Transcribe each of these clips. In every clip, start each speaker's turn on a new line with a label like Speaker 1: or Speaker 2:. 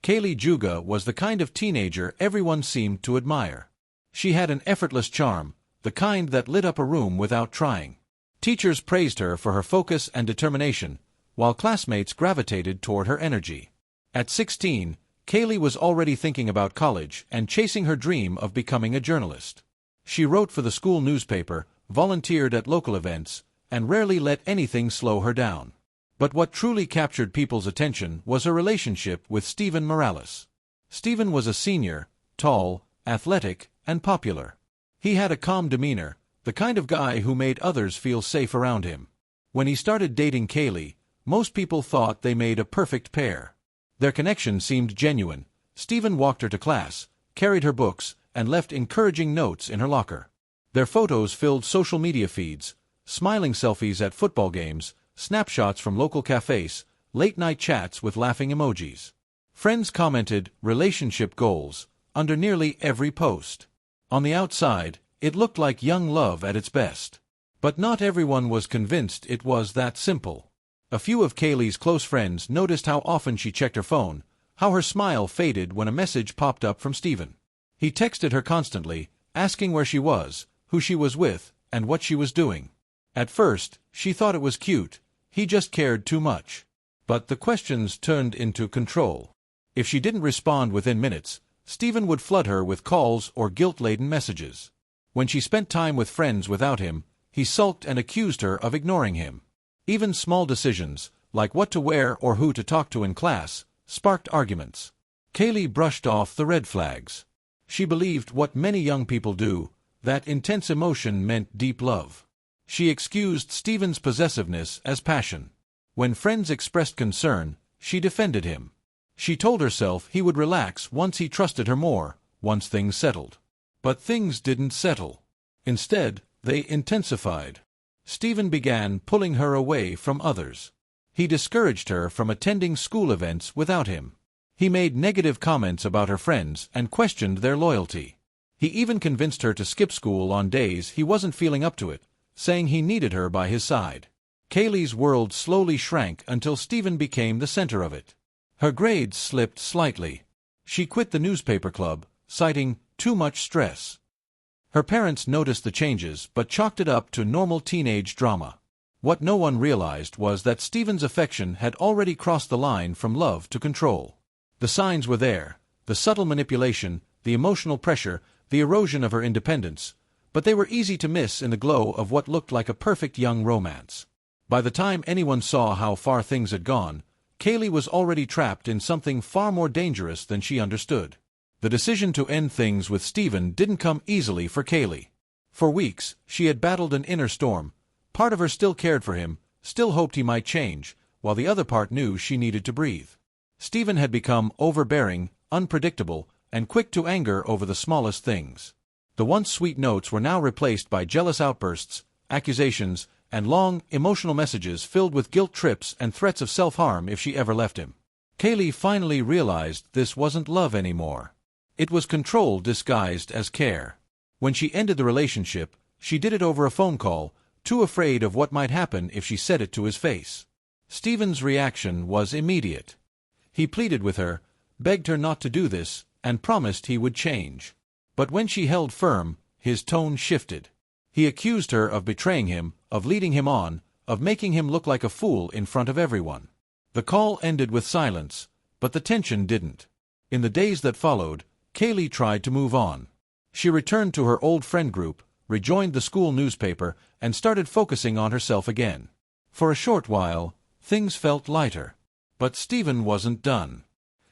Speaker 1: Kaylie Juga was the kind of teenager everyone seemed to admire. She had an effortless charm, the kind that lit up a room without trying. Teachers praised her for her focus and determination, while classmates gravitated toward her energy. At 16, Kaylie was already thinking about college and chasing her dream of becoming a journalist. She wrote for the school newspaper, volunteered at local events, and rarely let anything slow her down. But what truly captured people's attention was her relationship with Stephen Morales. Stephen was a senior, tall, athletic, and popular. He had a calm demeanor, the kind of guy who made others feel safe around him. When he started dating Kaylie, most people thought they made a perfect pair. Their connection seemed genuine. Stephen walked her to class, carried her books, and left encouraging notes in her locker. Their photos filled social media feeds, smiling selfies at football games, snapshots from local cafes, late-night chats with laughing emojis. Friends commented "relationship goals" under nearly every post. On the outside, it looked like young love at its best. But not everyone was convinced it was that simple. A few of Kaylie's close friends noticed how often she checked her phone, how her smile faded when a message popped up from Stephen. He texted her constantly, asking where she was, who she was with, and what she was doing. At first, she thought it was cute. He just cared too much. But the questions turned into control. If she didn't respond within minutes, Stephen would flood her with calls or guilt-laden messages. When she spent time with friends without him, he sulked and accused her of ignoring him. Even small decisions, like what to wear or who to talk to in class, sparked arguments. Kaylie brushed off the red flags. She believed what many young people do, that intense emotion meant deep love. She excused Stephen's possessiveness as passion. When friends expressed concern, she defended him. She told herself he would relax once he trusted her more, once things settled. But things didn't settle. Instead, they intensified. Stephen began pulling her away from others. He discouraged her from attending school events without him. He made negative comments about her friends and questioned their loyalty. He even convinced her to skip school on days he wasn't feeling up to it, saying he needed her by his side. Kaylie's world slowly shrank until Stephen became the center of it. Her grades slipped slightly. She quit the newspaper club, citing too much stress. Her parents noticed the changes but chalked it up to normal teenage drama. What no one realized was that Stephen's affection had already crossed the line from love to control. The signs were there, the subtle manipulation, the emotional pressure, the erosion of her independence, but they were easy to miss in the glow of what looked like a perfect young romance. By the time anyone saw how far things had gone, Kaylie was already trapped in something far more dangerous than she understood. The decision to end things with Stephen didn't come easily for Kaylie. For weeks, she had battled an inner storm. Part of her still cared for him, still hoped he might change, while the other part knew she needed to breathe. Stephen had become overbearing, unpredictable, and quick to anger over the smallest things. The once sweet notes were now replaced by jealous outbursts, accusations, and long, emotional messages filled with guilt trips and threats of self-harm if she ever left him. Kaylie finally realized this wasn't love anymore. It was control disguised as care. When she ended the relationship, she did it over a phone call, too afraid of what might happen if she said it to his face. Stephen's reaction was immediate. He pleaded with her, begged her not to do this, and promised he would change. But when she held firm, his tone shifted. He accused her of betraying him, of leading him on, of making him look like a fool in front of everyone. The call ended with silence, but the tension didn't. In the days that followed, Kaylie tried to move on. She returned to her old friend group, rejoined the school newspaper, and started focusing on herself again. For a short while, things felt lighter. But Stephen wasn't done.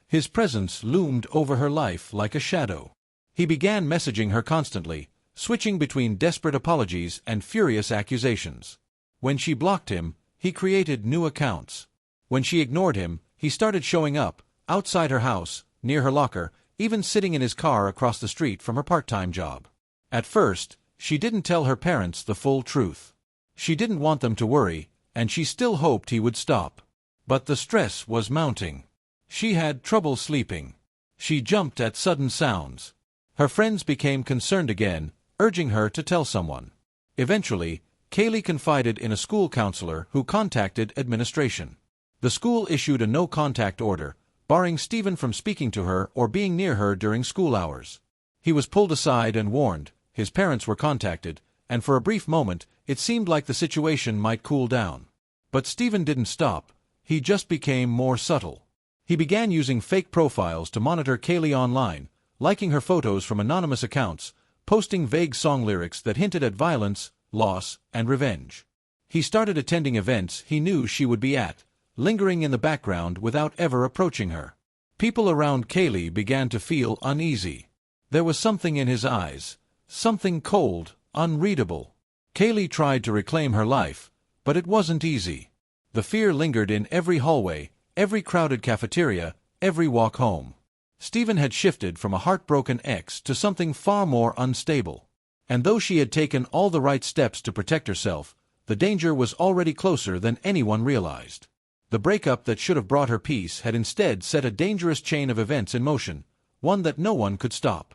Speaker 1: His presence loomed over her life like a shadow. He began messaging her constantly, switching between desperate apologies and furious accusations. When she blocked him, he created new accounts. When she ignored him, he started showing up, outside her house, near her locker, even sitting in his car across the street from her part-time job. At first, she didn't tell her parents the full truth. She didn't want them to worry, and she still hoped he would stop. But the stress was mounting. She had trouble sleeping. She jumped at sudden sounds. Her friends became concerned again, urging her to tell someone. Eventually, Kaylie confided in a school counselor who contacted administration. The school issued a no-contact order, barring Stephen from speaking to her or being near her during school hours. He was pulled aside and warned, his parents were contacted, and for a brief moment, it seemed like the situation might cool down. But Stephen didn't stop, he just became more subtle. He began using fake profiles to monitor Kaylie online, liking her photos from anonymous accounts, posting vague song lyrics that hinted at violence, loss, and revenge. He started attending events he knew she would be at, lingering in the background without ever approaching her. People around Kaylie began to feel uneasy. There was something in his eyes, something cold, unreadable. Kaylie tried to reclaim her life, but it wasn't easy. The fear lingered in every hallway, every crowded cafeteria, every walk home. Stephen had shifted from a heartbroken ex to something far more unstable. And though she had taken all the right steps to protect herself, the danger was already closer than anyone realized. The breakup that should have brought her peace had instead set a dangerous chain of events in motion, one that no one could stop.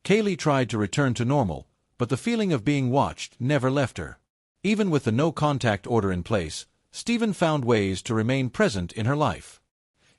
Speaker 1: Kaylie tried to return to normal, but the feeling of being watched never left her. Even with the no-contact order in place, Stephen found ways to remain present in her life.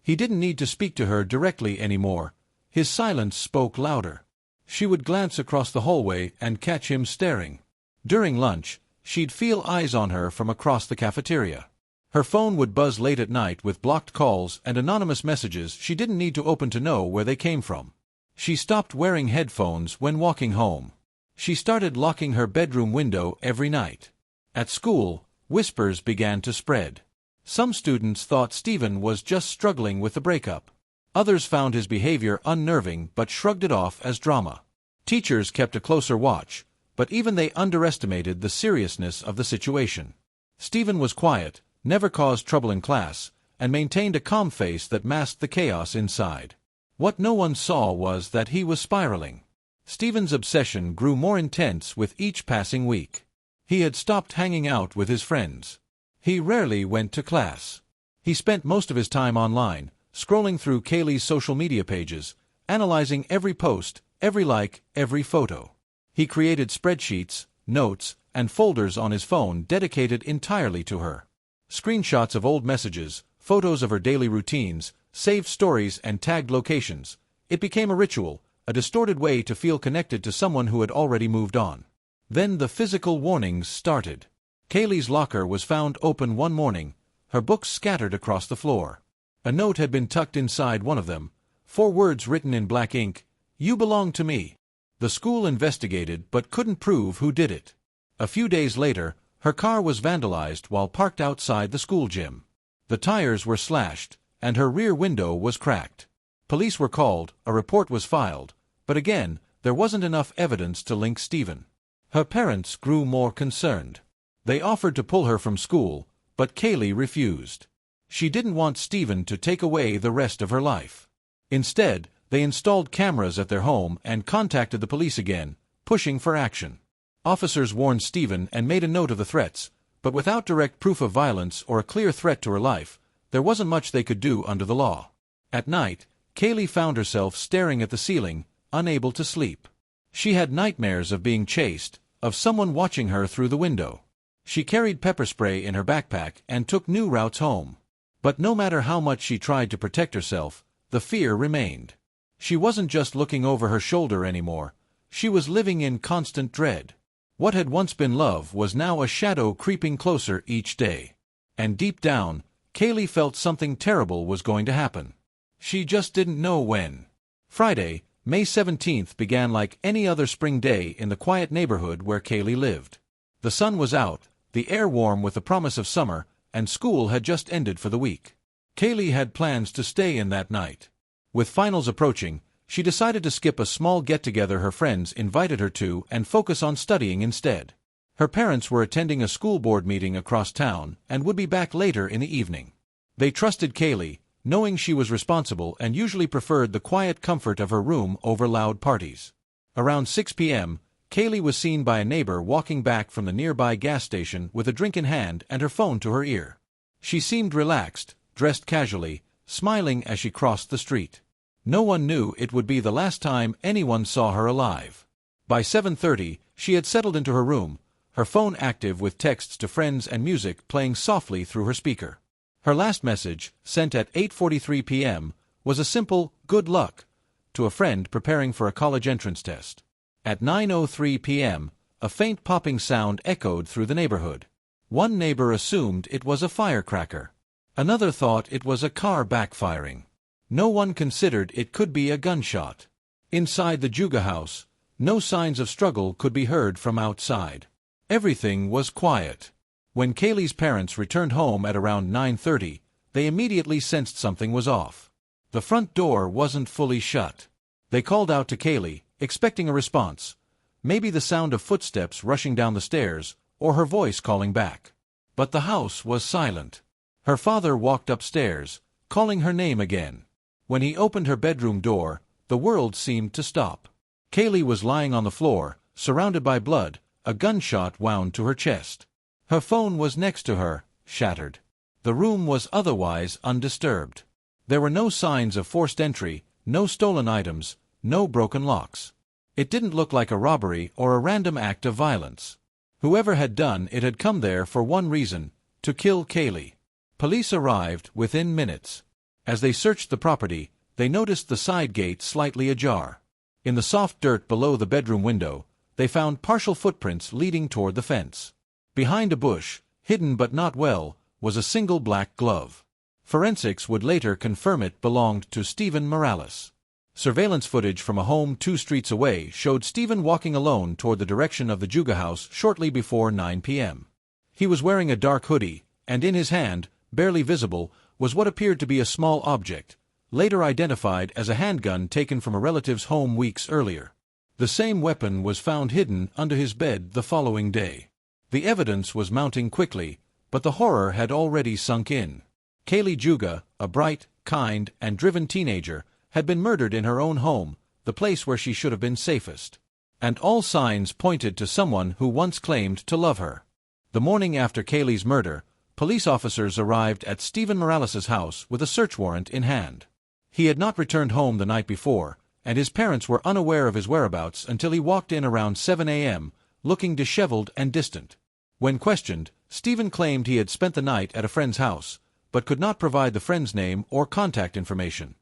Speaker 1: He didn't need to speak to her directly anymore. His silence spoke louder. She would glance across the hallway and catch him staring. During lunch, she'd feel eyes on her from across the cafeteria. Her phone would buzz late at night with blocked calls and anonymous messages she didn't need to open to know where they came from. She stopped wearing headphones when walking home. She started locking her bedroom window every night. At school, whispers began to spread. Some students thought Stephen was just struggling with the breakup. Others found his behavior unnerving but shrugged it off as drama. Teachers kept a closer watch, but even they underestimated the seriousness of the situation. Stephen was quiet, never caused trouble in class, and maintained a calm face that masked the chaos inside. What no one saw was that he was spiraling. Stephen's obsession grew more intense with each passing week. He had stopped hanging out with his friends. He rarely went to class. He spent most of his time online, scrolling through Kaylie's social media pages, analyzing every post, every like, every photo. He created spreadsheets, notes, and folders on his phone dedicated entirely to her. Screenshots of old messages, photos of her daily routines, saved stories and tagged locations. It became a ritual, a distorted way to feel connected to someone who had already moved on. Then the physical warnings started. Kaylie's locker was found open one morning, her books scattered across the floor. A note had been tucked inside one of them, 4 words written in black ink, "You belong to me." The school investigated but couldn't prove who did it. A few days later, her car was vandalized while parked outside the school gym. The tires were slashed, and her rear window was cracked. Police were called, a report was filed, but again, there wasn't enough evidence to link Stephen. Her parents grew more concerned. They offered to pull her from school, but Kaylie refused. She didn't want Stephen to take away the rest of her life. Instead, they installed cameras at their home and contacted the police again, pushing for action. Officers warned Stephen and made a note of the threats, but without direct proof of violence or a clear threat to her life, there wasn't much they could do under the law. At night, Kaylie found herself staring at the ceiling, unable to sleep. She had nightmares of being chased, of someone watching her through the window. She carried pepper spray in her backpack and took new routes home. But no matter how much she tried to protect herself, the fear remained. She wasn't just looking over her shoulder anymore. She was living in constant dread. What had once been love was now a shadow creeping closer each day. And deep down, Kaylie felt something terrible was going to happen. She just didn't know when. Friday, May 17th began like any other spring day in the quiet neighborhood where Kaylie lived. The sun was out, the air warm with the promise of summer, and school had just ended for the week. Kaylie had plans to stay in that night. With finals approaching, she decided to skip a small get-together her friends invited her to and focus on studying instead. Her parents were attending a school board meeting across town and would be back later in the evening. They trusted Kaylie, knowing she was responsible and usually preferred the quiet comfort of her room over loud parties. Around 6 p.m., Kaylie was seen by a neighbor walking back from the nearby gas station with a drink in hand and her phone to her ear. She seemed relaxed, dressed casually, smiling as she crossed the street. No one knew it would be the last time anyone saw her alive. By 7:30, she had settled into her room, her phone active with texts to friends and music playing softly through her speaker. Her last message, sent at 8:43 p.m., was a simple "good luck" to a friend preparing for a college entrance test. At 9:03 p.m., a faint popping sound echoed through the neighborhood. One neighbor assumed it was a firecracker. Another thought it was a car backfiring. No one considered it could be a gunshot. Inside the Juga house, no signs of struggle could be heard from outside. Everything was quiet. When Kaylie's parents returned home at around 9:30, they immediately sensed something was off. The front door wasn't fully shut. They called out to Kaylie, expecting a response. Maybe the sound of footsteps rushing down the stairs, or her voice calling back. But the house was silent. Her father walked upstairs, calling her name again. When he opened her bedroom door, the world seemed to stop. Kaylie was lying on the floor, surrounded by blood, a gunshot wound to her chest. Her phone was next to her, shattered. The room was otherwise undisturbed. There were no signs of forced entry, no stolen items, no broken locks. It didn't look like a robbery or a random act of violence. Whoever had done it had come there for one reason: to kill Kaylie. Police arrived within minutes. As they searched the property, they noticed the side gate slightly ajar. In the soft dirt below the bedroom window, they found partial footprints leading toward the fence. Behind a bush, hidden but not well, was a single black glove. Forensics would later confirm it belonged to Stephen Morales. Surveillance footage from a home 2 streets away showed Stephen walking alone toward the direction of the Juga house shortly before 9 p.m. He was wearing a dark hoodie, and in his hand, barely visible, was what appeared to be a small object, later identified as a handgun taken from a relative's home weeks earlier. The same weapon was found hidden under his bed the following day. The evidence was mounting quickly, but the horror had already sunk in. Kaylie Juga, a bright, kind, and driven teenager, had been murdered in her own home, the place where she should have been safest. And all signs pointed to someone who once claimed to love her. The morning after Kaylie's murder, police officers arrived at Stephen Morales' house with a search warrant in hand. He had not returned home the night before, and his parents were unaware of his whereabouts until he walked in around 7 a.m., looking disheveled and distant. When questioned, Stephen claimed he had spent the night at a friend's house, but could not provide the friend's name or contact information.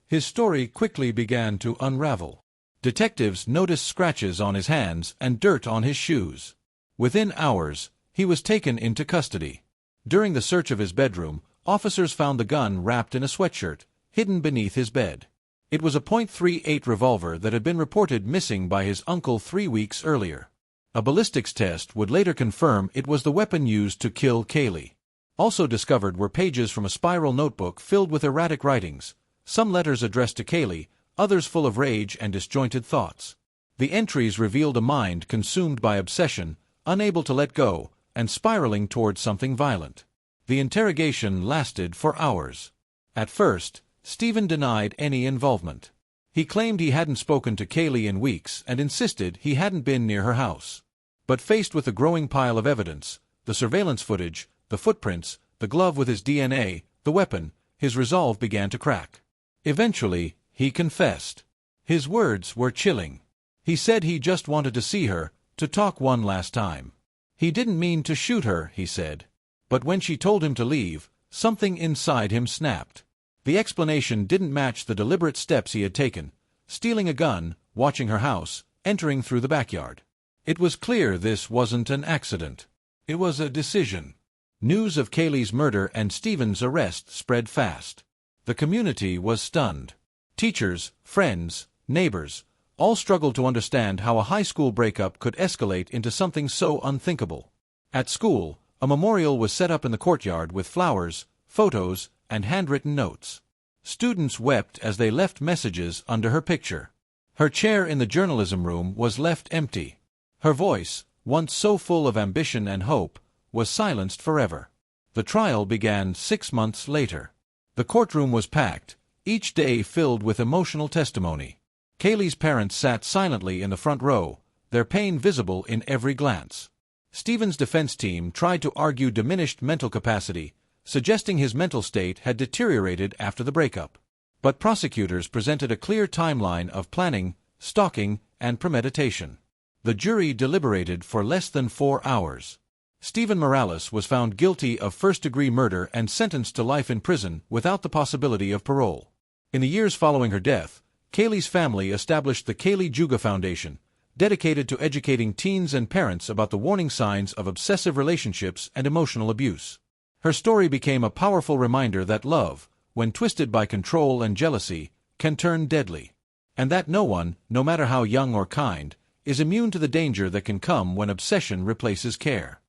Speaker 1: His story quickly began to unravel. Detectives noticed scratches on his hands and dirt on his shoes. Within hours, he was taken into custody. During the search of his bedroom, officers found the gun wrapped in a sweatshirt, hidden beneath his bed. It was a .38 revolver that had been reported missing by his uncle 3 weeks earlier. A ballistics test would later confirm it was the weapon used to kill Kaylie. Also discovered were pages from a spiral notebook filled with erratic writings, some letters addressed to Kaylie, others full of rage and disjointed thoughts. The entries revealed a mind consumed by obsession, unable to let go, and spiraling towards something violent. The interrogation lasted for hours. At first, Stephen denied any involvement. He claimed he hadn't spoken to Kaylie in weeks and insisted he hadn't been near her house. But faced with a growing pile of evidence, the surveillance footage, the footprints, the glove with his DNA, the weapon, his resolve began to crack. Eventually, he confessed. His words were chilling. He said he just wanted to see her, to talk one last time. He didn't mean to shoot her, he said. But when she told him to leave, something inside him snapped. The explanation didn't match the deliberate steps he had taken: stealing a gun, watching her house, entering through the backyard. It was clear this wasn't an accident. It was a decision. News of Kaylie's murder and Stephen's arrest spread fast. The community was stunned. Teachers, friends, neighbors, all struggled to understand how a high school breakup could escalate into something so unthinkable. At school, a memorial was set up in the courtyard with flowers, photos, and handwritten notes. Students wept as they left messages under her picture. Her chair in the journalism room was left empty. Her voice, once so full of ambition and hope, was silenced forever. The trial began 6 months later. The courtroom was packed, each day filled with emotional testimony. Kaylie's parents sat silently in the front row, their pain visible in every glance. Stephen's defense team tried to argue diminished mental capacity, suggesting his mental state had deteriorated after the breakup. But prosecutors presented a clear timeline of planning, stalking, and premeditation. The jury deliberated for less than 4 hours. Stephen Morales was found guilty of first-degree murder and sentenced to life in prison without the possibility of parole. In the years following her death, Kaylie's family established the Kaylie Juga Foundation, dedicated to educating teens and parents about the warning signs of obsessive relationships and emotional abuse. Her story became a powerful reminder that love, when twisted by control and jealousy, can turn deadly. And that no one, no matter how young or kind, is immune to the danger that can come when obsession replaces care.